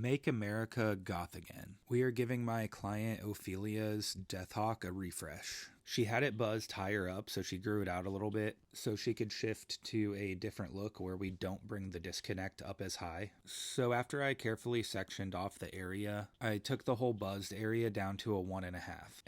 Make America Goth Again. We are giving my client Ophelia's DEATHHAWK a refresh. She had it buzzed higher up, so she grew it out a little bit so she could shift to a different look where we don't bring the disconnect up as high. So after I carefully sectioned off the area, I took the whole buzzed area down to a 1.5.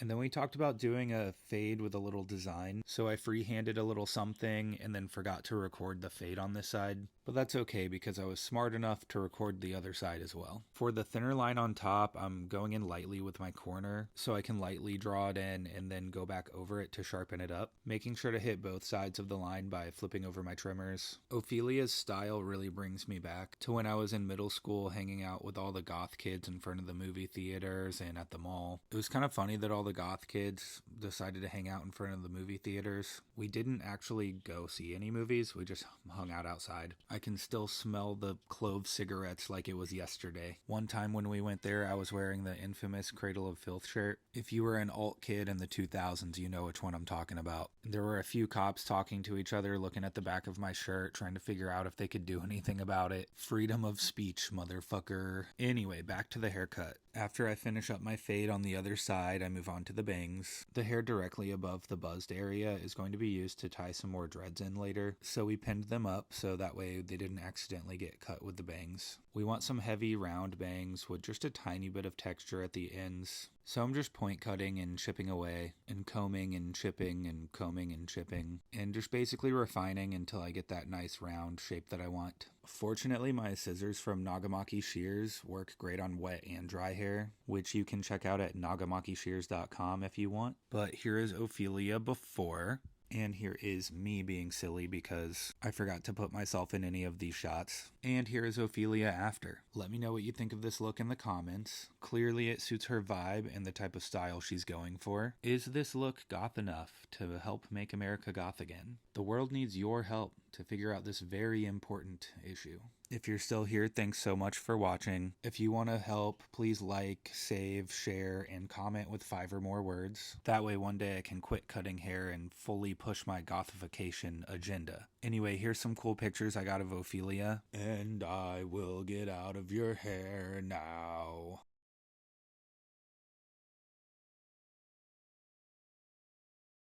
And then we talked about doing a fade with a little design, so I freehanded a little something and then forgot to record the fade on this side. But that's okay because I was smart enough to record the other side as well. For the thinner line on top, I'm going in lightly with my corner so I can lightly draw it in and then go back over it to sharpen it up, making sure to hit both sides of the line by flipping over my trimmers. Ophelia's style really brings me back to when I was in middle school hanging out with all the goth kids in front of the movie theaters and at the mall. It was kind of funny that all the goth kids decided to hang out in front of the movie theaters. We didn't actually go see any movies, we just hung out outside. I can still smell the clove cigarettes like it was yesterday. One time when we went there, I was wearing the infamous Cradle of Filth shirt. If you were an alt kid in the 2000s, you know which one I'm talking about. There were a few cops talking to each other, looking at the back of my shirt, trying to figure out if they could do anything about it. Freedom of speech, motherfucker. Anyway, back to the haircut. After I finish up my fade on the other side, I move on to the bangs. The hair directly above the buzzed area is going to be used to tie some more dreads in later, so we pinned them up so that way they didn't accidentally get cut with the bangs. We want some heavy round bangs with just a tiny bit of texture at the ends. So I'm just point cutting and chipping away and combing and chipping and combing and chipping and just basically refining until I get that nice round shape that I want. Fortunately, my scissors from Nagamaki Shears work great on wet and dry hair, which you can check out at nagamakishears.com if you want. But here is Ophelia before. And here is me being silly because I forgot to put myself in any of these shots. And here is Ophelia after. Let me know what you think of this look in the comments. Clearly it suits her vibe and the type of style she's going for. Is this look goth enough to help make America goth again? The world needs your help to figure out this very important issue. If you're still here, thanks so much for watching. If you want to help, please like, save, share, and comment with 5 or more words. That way one day I can quit cutting hair and fully push my gothification agenda. Anyway, here's some cool pictures I got of Ophelia. And I will get out of your hair now.